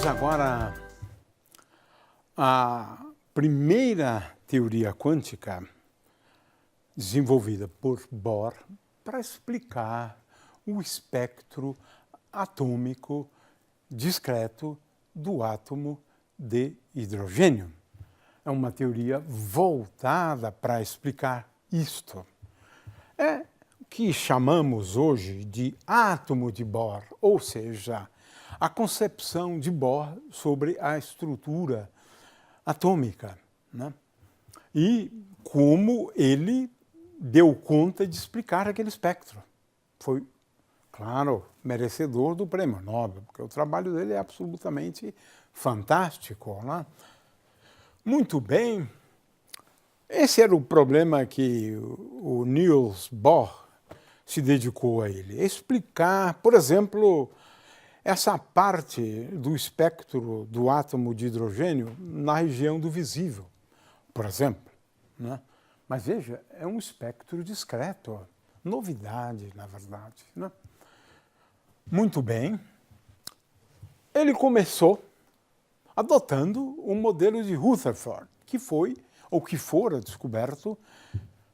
agora a primeira teoria quântica desenvolvida por Bohr para explicar o espectro atômico discreto do átomo de hidrogênio. É uma teoria voltada para explicar isto. É o que chamamos hoje de átomo de Bohr, ou seja, a concepção de Bohr sobre a estrutura atômica, né? E como ele deu conta de explicar aquele espectro. Foi, claro, merecedor do prêmio Nobel, porque o trabalho dele é absolutamente fantástico, né? Muito bem, esse era o problema que o Niels Bohr se dedicou a ele, explicar, por exemplo, essa parte do espectro do átomo de hidrogênio na região do visível, por exemplo, né? Mas veja, é um espectro discreto, novidade, na verdade, né? Muito bem, ele começou adotando o modelo de Rutherford, que foi, ou que fora descoberto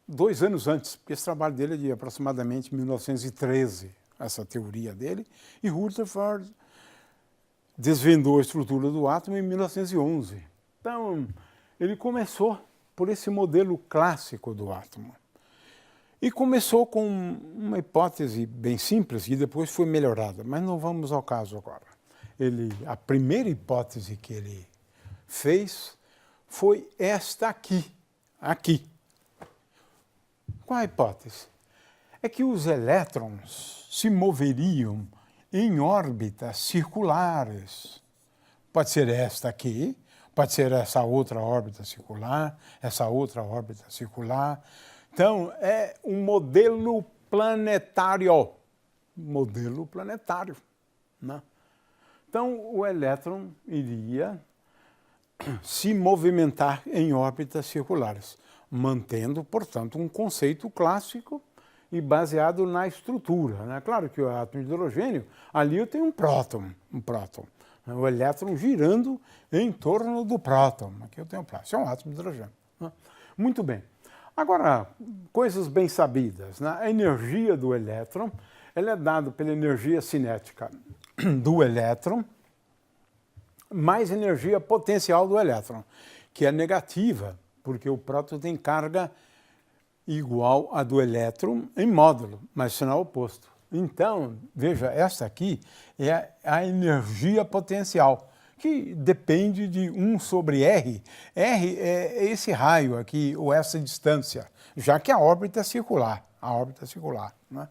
2 anos antes, porque esse trabalho dele é de aproximadamente 1913, essa teoria dele, e Rutherford desvendou a estrutura do átomo em 1911. Então, ele começou por esse modelo clássico do átomo. E começou com uma hipótese bem simples, e depois foi melhorada, mas não vamos ao caso agora. A primeira hipótese que ele fez foi esta aqui. Qual a hipótese? É que os elétrons se moveriam em órbitas circulares. Pode ser esta aqui, pode ser essa outra órbita circular, essa outra órbita circular. Então, é um modelo planetário. Modelo planetário, né? Então, o elétron iria se movimentar em órbitas circulares, mantendo, portanto, um conceito clássico e baseado na estrutura, né? Claro que o átomo de hidrogênio, ali eu tenho um próton, o elétron girando em torno do próton. Aqui eu tenho um próton, isso é um átomo de hidrogênio, né? Muito bem. Agora, coisas bem sabidas, né? A energia do elétron, ela é dada pela energia cinética do elétron, mais energia potencial do elétron, que é negativa, porque o próton tem carga igual a do elétron em módulo, mas sinal oposto. Então, veja, essa aqui é a energia potencial, que depende de 1 sobre R. R é esse raio aqui, ou essa distância, já que a órbita é circular, né?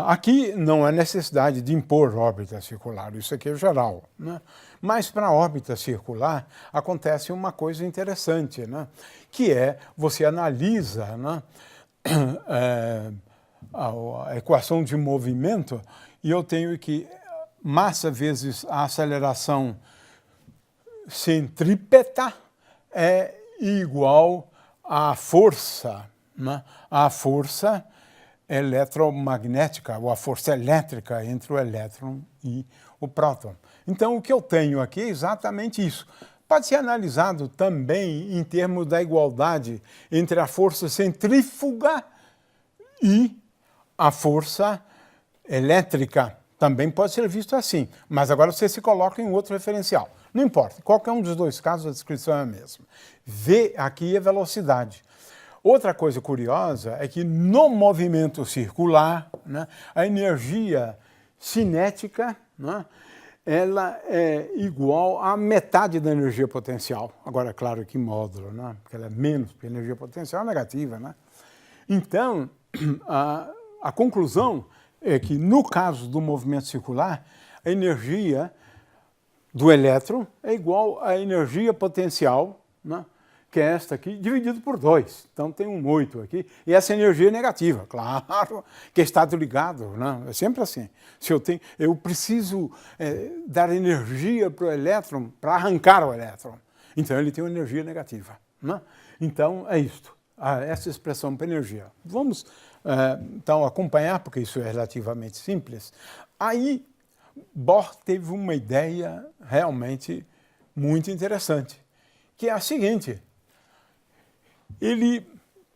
Aqui não há necessidade de impor órbita circular, isso aqui é geral, né? Mas para a órbita circular acontece uma coisa interessante, né? Que é, você analisa, né, a equação de movimento e eu tenho que massa vezes a aceleração centrípeta é igual à força, né? A força eletromagnética, ou a força elétrica entre o elétron e o próton. Então, o que eu tenho aqui é exatamente isso. Pode ser analisado também em termos da igualdade entre a força centrífuga e a força elétrica. Também pode ser visto assim, mas agora você se coloca em outro referencial. Não importa, qualquer um dos dois casos a descrição é a mesma. V aqui é velocidade. Outra coisa curiosa é que no movimento circular, né, a energia cinética, né, ela é igual à metade da energia potencial. Agora, é claro que em módulo, né, porque ela é menos, porque a energia potencial é negativa, né? Então, a conclusão é que no caso do movimento circular, a energia do elétron é igual à energia potencial, né, que é esta aqui, dividido por 2. Então tem um 8 aqui, e essa energia é negativa, claro, que é estado ligado, né? É sempre assim. Se eu preciso dar energia para o elétron para arrancar o elétron, então ele tem uma energia negativa, né? Então é isto, essa expressão para energia. Vamos então acompanhar, porque isso é relativamente simples. Aí Bohr teve uma ideia realmente muito interessante, que é a seguinte: ele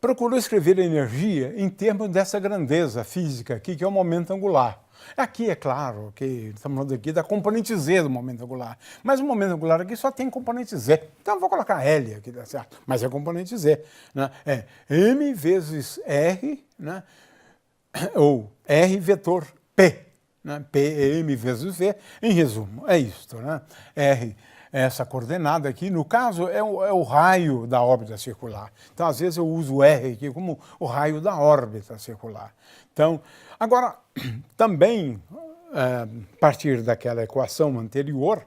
procurou escrever a energia em termos dessa grandeza física aqui, que é o momento angular. Aqui é claro que estamos falando aqui da componente Z do momento angular, mas o momento angular aqui só tem componente Z. Então eu vou colocar L aqui, tá certo? Mas é componente Z. Né? É M vezes R, né? Ou R vetor P. Né? P é M vezes V. Em resumo, é isto. Né? R é essa coordenada aqui, no caso, é o raio da órbita circular. Então, às vezes, eu uso R aqui como o raio da órbita circular. Então, agora, também, a partir daquela equação anterior,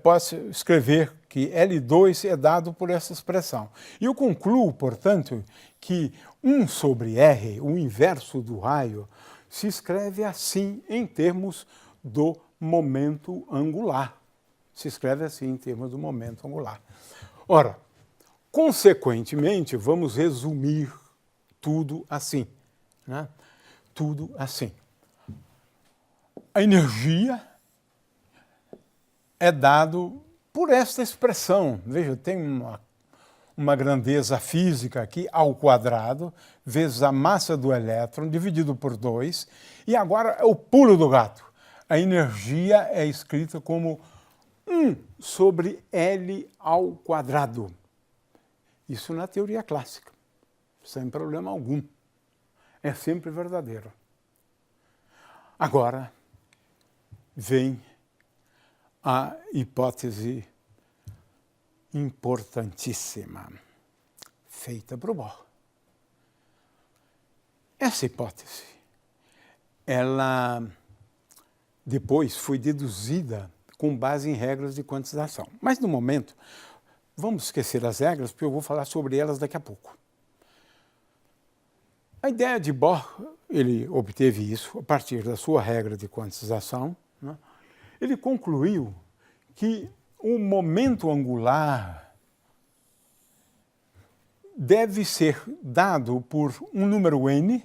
posso escrever que L2 é dado por essa expressão. E eu concluo, portanto, que 1 sobre R, o inverso do raio, se escreve assim em termos do momento angular. Se escreve assim em termos do momento angular. Ora, consequentemente, vamos resumir tudo assim. Né? Tudo assim. A energia é dado por esta expressão. Veja, tem uma grandeza física aqui ao quadrado, vezes a massa do elétron, dividido por 2. E agora é o pulo do gato. A energia é escrita como 1 sobre L ao quadrado. Isso na teoria clássica, sem problema algum. É sempre verdadeiro. Agora vem a hipótese importantíssima, feita por Bohr. Essa hipótese, ela depois foi deduzida com base em regras de quantização. Mas, no momento, vamos esquecer as regras, porque eu vou falar sobre elas daqui a pouco. A ideia de Bohr, ele obteve isso a partir da sua regra de quantização. Né? Ele concluiu que o momento angular deve ser dado por um número n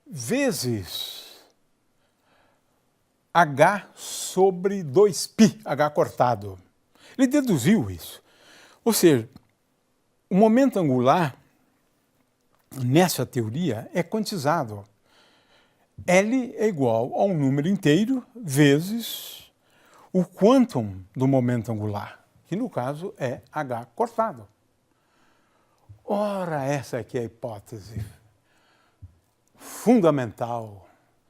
vezes h sobre 2π, h cortado. Ele deduziu isso. Ou seja, o momento angular, nessa teoria, é quantizado. L é igual a um número inteiro vezes o quantum do momento angular, que no caso é h cortado. Ora, essa aqui é a hipótese fundamental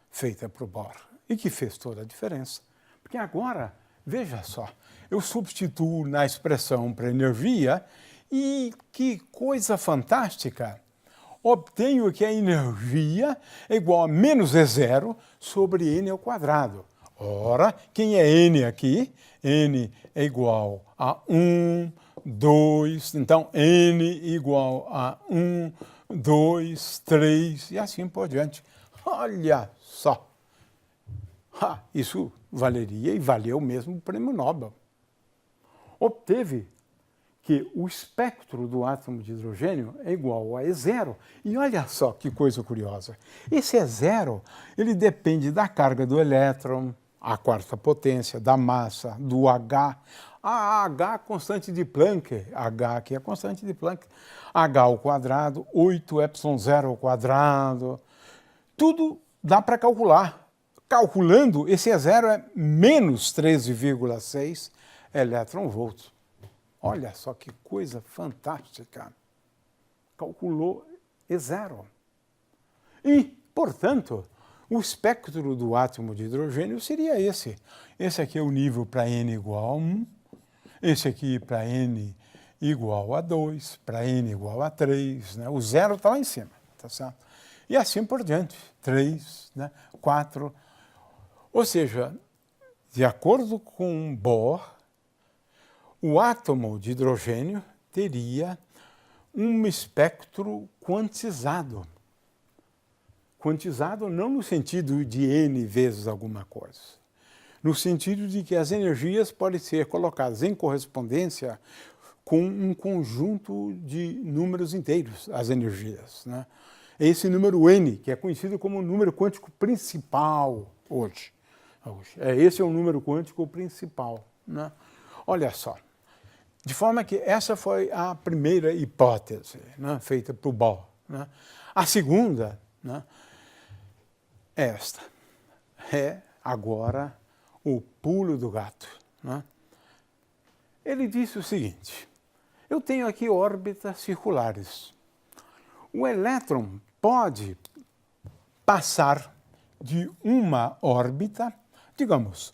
feita por Bohr e que fez toda a diferença. Porque agora, veja só, eu substituo na expressão para energia e que coisa fantástica! Obtenho que a energia é igual a menos E0 sobre n ao quadrado. Ora, quem é n aqui? N é igual a 1, 2, então n igual a 1, 2, 3 e assim por diante. Olha só! Isso valeria e valeu mesmo o prêmio Nobel. Obteve que o espectro do átomo de hidrogênio é igual a E0. E olha só que coisa curiosa. Esse E0, ele depende da carga do elétron, a quarta potência, da massa, do H. A H constante de Planck, H aqui é constante de Planck, H ao quadrado, 8ε0 ao quadrado. Tudo dá para calcular. Calculando, esse E0 é menos 13,6 elétron-volts. Olha só que coisa fantástica. Calculou E0. E, portanto, o espectro do átomo de hidrogênio seria esse. Esse aqui é o nível para n igual a 1, esse aqui para n igual a 2, para n igual a 3. Né? O zero está lá em cima, tá certo? E assim por diante. 3, né? 4. Ou seja, de acordo com Bohr, o átomo de hidrogênio teria um espectro quantizado. Quantizado não no sentido de n vezes alguma coisa, no sentido de que as energias podem ser colocadas em correspondência com um conjunto de números inteiros, as energias. Né? Esse número n, que é conhecido como o número quântico principal hoje. Esse é o número quântico principal, né? Olha só. De forma que essa foi a primeira hipótese, né, feita por Bohr, né? A segunda, né, esta é agora o pulo do gato, né? Ele disse o seguinte: eu tenho aqui órbitas circulares. O elétron pode passar de uma órbita, digamos,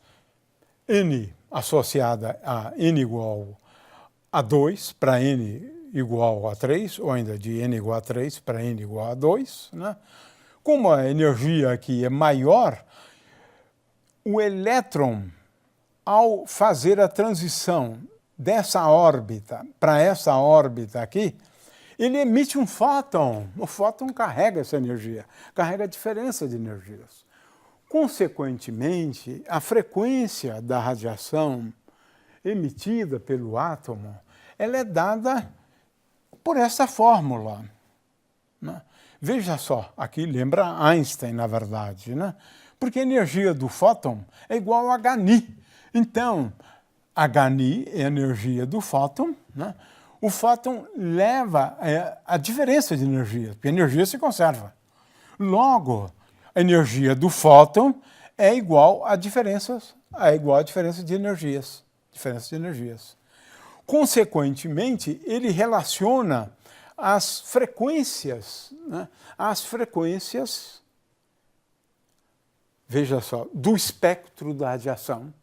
n associada a n igual a 2 para n igual a 3, ou ainda de n igual a 3 para n igual a 2, né? Como a energia aqui é maior, o elétron, ao fazer a transição dessa órbita para essa órbita aqui, ele emite um fóton. O fóton carrega essa energia, carrega a diferença de energias. Consequentemente, a frequência da radiação emitida pelo átomo, ela é dada por essa fórmula, né? Veja só, aqui lembra Einstein, na verdade, né? Porque a energia do fóton é igual a hν. Então, hν é a energia do fóton, né? O fóton leva a diferença de energia, porque a energia se conserva. Logo, a energia do fóton é igual a diferença de energias. Consequentemente, ele relaciona as frequências, né, veja só, do espectro da radiação,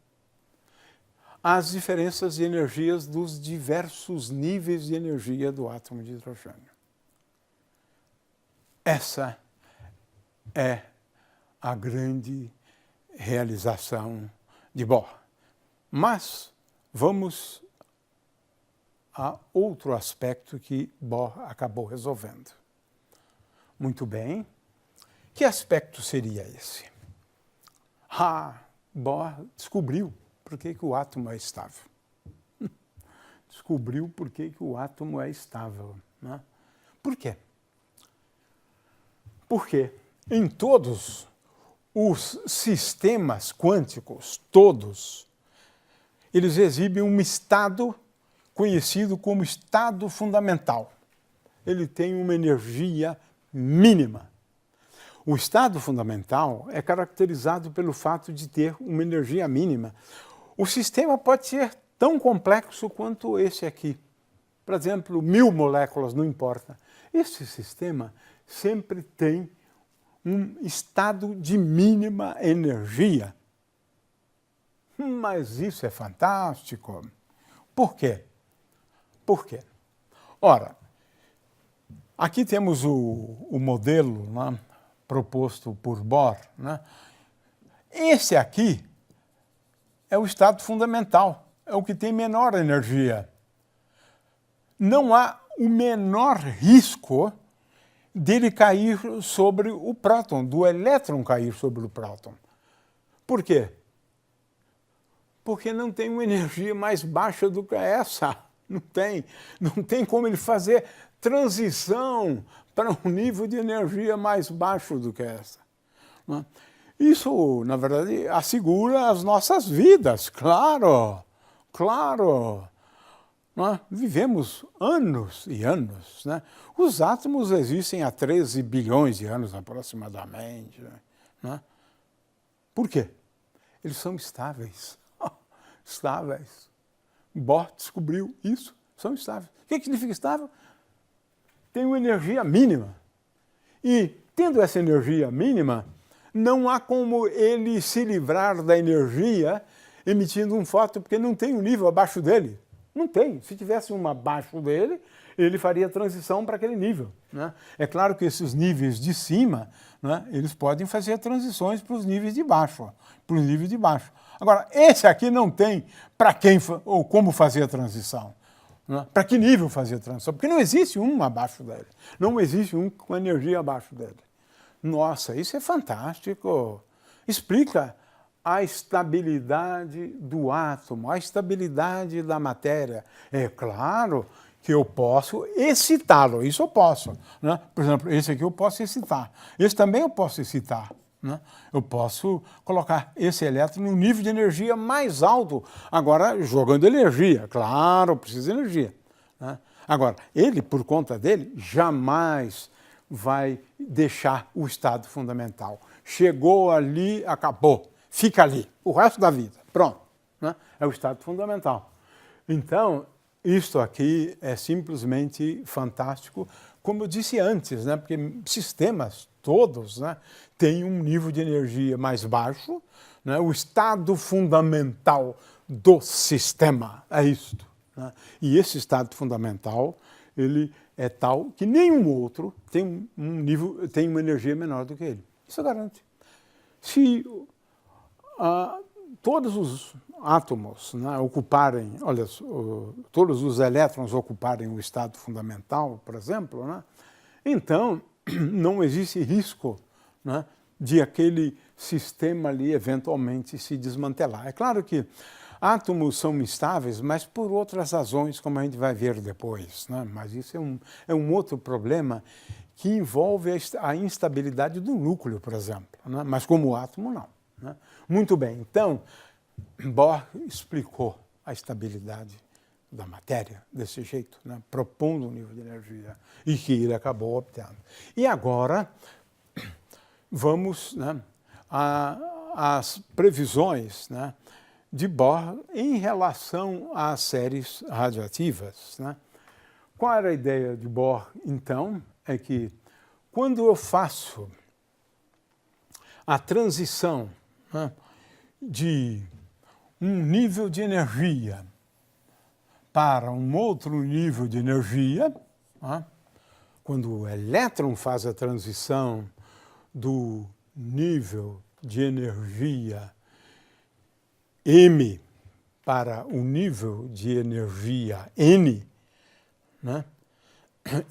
às diferenças de energias dos diversos níveis de energia do átomo de hidrogênio. Essa é a grande realização de Bohr. Mas vamos a outro aspecto que Bohr acabou resolvendo. Muito bem. Que aspecto seria esse? Bohr descobriu por que o átomo é estável. Descobriu por que o átomo é estável, né? Por quê? Porque em todos os sistemas quânticos, todos, eles exibem um estado conhecido como estado fundamental. Ele tem uma energia mínima. O estado fundamental é caracterizado pelo fato de ter uma energia mínima. O sistema pode ser tão complexo quanto esse aqui. Por exemplo, 1000 moléculas, não importa. Esse sistema sempre tem um estado de mínima energia. Mas isso é fantástico. Por quê? Por quê? Ora, aqui temos o modelo, né, proposto por Bohr, né? Esse aqui é o estado fundamental, é o que tem menor energia. Não há o menor risco dele cair sobre o próton, do elétron cair sobre o próton. Por quê? Porque não tem uma energia mais baixa do que essa. Não tem como ele fazer transição para um nível de energia mais baixo do que essa. Isso, na verdade, assegura as nossas vidas, claro. Vivemos anos e anos, né? Os átomos existem há 13 bilhões de anos aproximadamente, né? Por quê? Eles são estáveis. Estáveis. Bohr descobriu isso, são estáveis. O que significa estável? Tem uma energia mínima. E, tendo essa energia mínima, não há como ele se livrar da energia emitindo um fóton, porque não tem um nível abaixo dele. Não tem. Se tivesse um abaixo dele, ele faria transição para aquele nível, né? É claro que esses níveis de cima, né, eles podem fazer transições para os níveis de baixo. Agora, esse aqui não tem para quem ou como fazer a transição. Né? Para que nível fazer a transição? Porque não existe um abaixo dele. Não existe um com energia abaixo dele. Nossa, isso é fantástico. Explica a estabilidade do átomo, a estabilidade da matéria. É claro que eu posso excitá-lo, isso eu posso, né? Por exemplo, esse aqui eu posso excitar, esse também eu posso excitar, né? Eu posso colocar esse elétron num nível de energia mais alto, agora jogando energia, claro, precisa de energia, né? Agora, ele, por conta dele, jamais vai deixar o estado fundamental. Chegou ali, acabou, fica ali, o resto da vida, pronto, né? É o estado fundamental. Então, isto aqui é simplesmente fantástico, como eu disse antes, né? Porque sistemas todos, né, têm um nível de energia mais baixo, né? O estado fundamental do sistema é isto, né? E esse estado fundamental, ele é tal que nenhum outro tem tem uma energia menor do que ele. Isso garante. Se todos os átomos, né, ocuparem, olha, todos os elétrons ocuparem o estado fundamental, por exemplo, né, então não existe risco, né, de aquele sistema ali eventualmente se desmantelar. É claro que átomos são instáveis, mas por outras razões, como a gente vai ver depois, né? Mas isso é um outro problema que envolve a instabilidade do núcleo, por exemplo, né? Mas como o átomo, não, né? Muito bem, então, Bohr explicou a estabilidade da matéria desse jeito, né? Propondo um nível de energia, e que ele acabou obtendo. E agora, vamos, né, às previsões, né, de Bohr em relação às séries radioativas, né? Qual era a ideia de Bohr, então? É que quando eu faço a transição, né, de um nível de energia para um outro nível de energia, né, quando o elétron faz a transição do nível de energia M para o nível de energia N, né?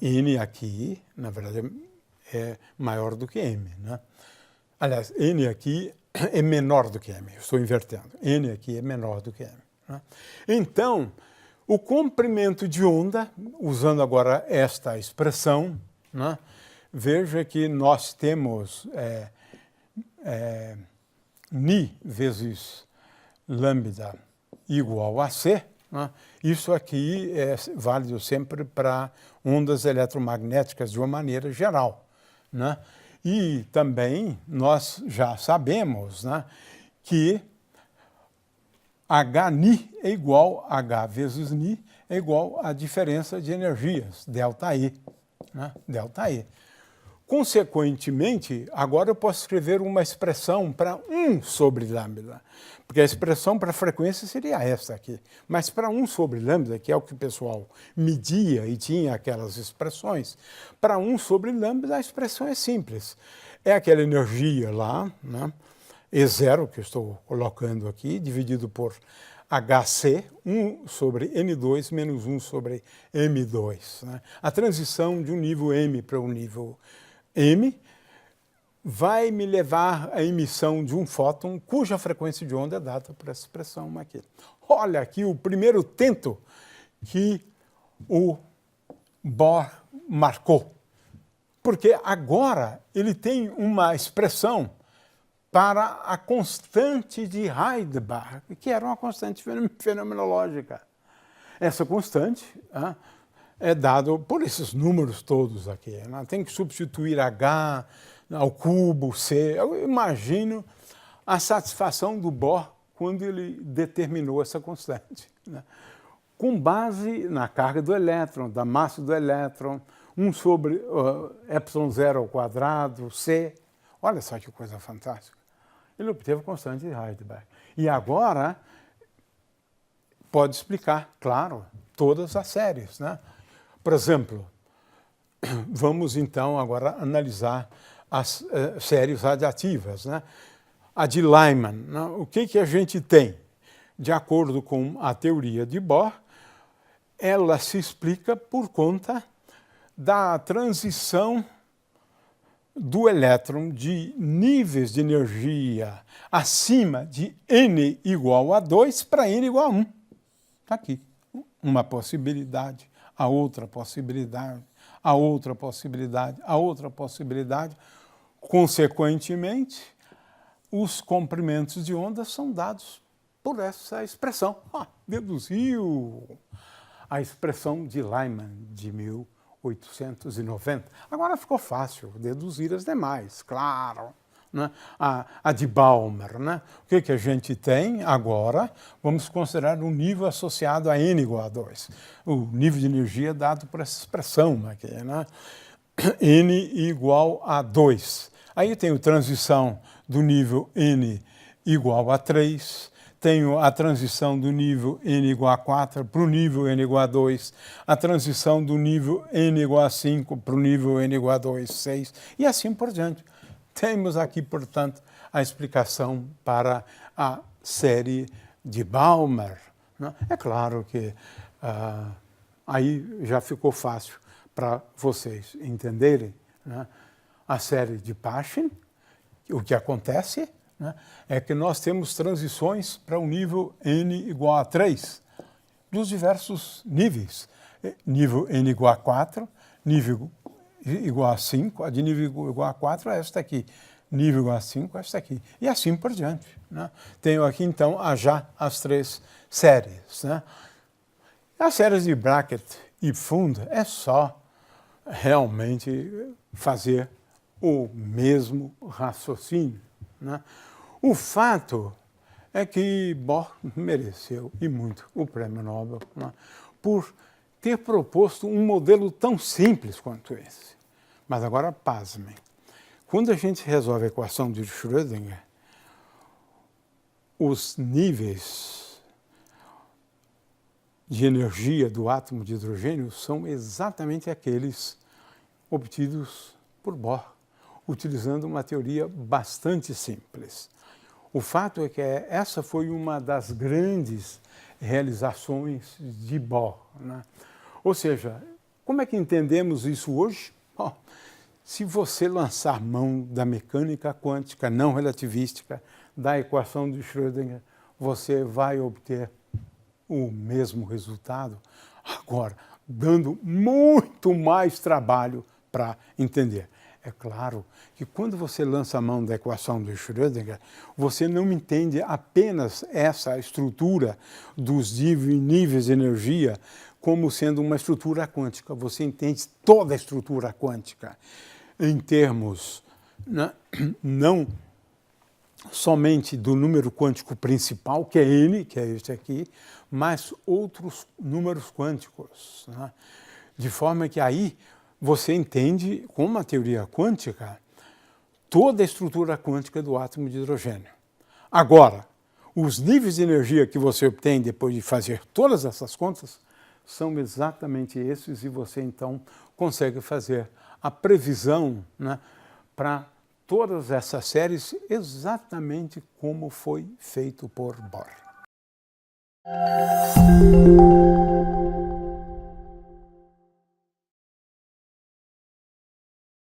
N aqui, na verdade, é maior do que M, né? Aliás, N aqui é menor do que M, eu estou invertendo. N aqui é menor do que M, né? Então, o comprimento de onda, usando agora esta expressão, né? Veja que nós temos Ni vezes lambda igual a C, né? Isso aqui é válido sempre para ondas eletromagnéticas de uma maneira geral, né? E também nós já sabemos, né, que Hni é igual a H vezes Ni é igual à diferença de energias, ΔI, né? ΔI. Consequentemente, agora eu posso escrever uma expressão para 1 sobre lambda, porque a expressão para a frequência seria esta aqui, mas para 1 sobre lambda, que é o que o pessoal media e tinha aquelas expressões, para 1 sobre lambda a expressão é simples. É aquela energia lá, né, E0, que eu estou colocando aqui, dividido por HC, 1 sobre N2 menos 1 sobre M2. Né? A transição de um nível M para um nível M vai me levar à emissão de um fóton cuja frequência de onda é dada por essa expressão aqui. Olha aqui o primeiro tento que o Bohr marcou, porque agora ele tem uma expressão para a constante de Heisenberg, que era uma constante fenomenológica. Essa constante é dado por esses números todos aqui, né? Tem que substituir H ao cubo, C. Eu imagino a satisfação do Bohr quando ele determinou essa constante, né? Com base na carga do elétron, da massa do elétron, 1 sobre ε0 ao quadrado, C. Olha só que coisa fantástica. Ele obteve a constante de Heisenberg. E agora pode explicar, claro, todas as séries, né? Por exemplo, vamos então agora analisar as séries radiativas, né? A de Lyman, né? O que a gente tem? De acordo com a teoria de Bohr, ela se explica por conta da transição do elétron de níveis de energia acima de N igual a 2 para N igual a 1. Está aqui. Uma possibilidade, a outra possibilidade, a outra possibilidade, a outra possibilidade. Consequentemente, os comprimentos de onda são dados por essa expressão. Deduziu a expressão de Lyman de 1890. Agora ficou fácil deduzir as demais, claro. Né? A de Balmer. Né? O que a gente tem agora? Vamos considerar o nível associado a n igual a 2. O nível de energia dado por essa expressão aqui. Né? N igual a 2. Aí eu tenho transição do nível n igual a 3, tenho a transição do nível n igual a 4 para o nível n igual a 2, a transição do nível n igual a 5 para o nível n igual a 2, 6, e assim por diante. Temos aqui, portanto, a explicação para a série de Balmer. Né? É claro que aí já ficou fácil para vocês entenderem. Né? A série de Paschen, o que acontece, né, é que nós temos transições para o nível n igual a 3, dos diversos níveis. Nível n igual a 4, nível igual a 5, a de nível igual a 4 é esta aqui, nível igual a 5 é esta aqui, e assim por diante. Né? Tenho aqui, então, já as 3 séries. Né? As séries de Brackett e Pfund é só realmente fazer o mesmo raciocínio. Né? O fato é que Bohr mereceu, e muito, o prêmio Nobel, né? por ter proposto um modelo tão simples quanto esse. Mas agora, pasmem, quando a gente resolve a equação de Schrödinger, os níveis de energia do átomo de hidrogênio são exatamente aqueles obtidos por Bohr, utilizando uma teoria bastante simples. O fato é que essa foi uma das grandes realizações de Bohr. Né? Ou seja, como é que entendemos isso hoje? Se você lançar mão da mecânica quântica não relativística, da equação de Schrödinger, você vai obter o mesmo resultado, agora, dando muito mais trabalho para entender. É claro que quando você lança a mão da equação de Schrödinger, você não entende apenas essa estrutura dos níveis de energia como sendo uma estrutura quântica. Você entende toda a estrutura quântica em termos, né, não somente do número quântico principal, que é n, que é este aqui, mas outros números quânticos. Né? De forma que aí você entende, com uma teoria quântica, toda a estrutura quântica do átomo de hidrogênio. Agora, os níveis de energia que você obtém depois de fazer todas essas contas são exatamente esses, e você então consegue fazer a previsão, né, para todas essas séries exatamente como foi feito por Bohr.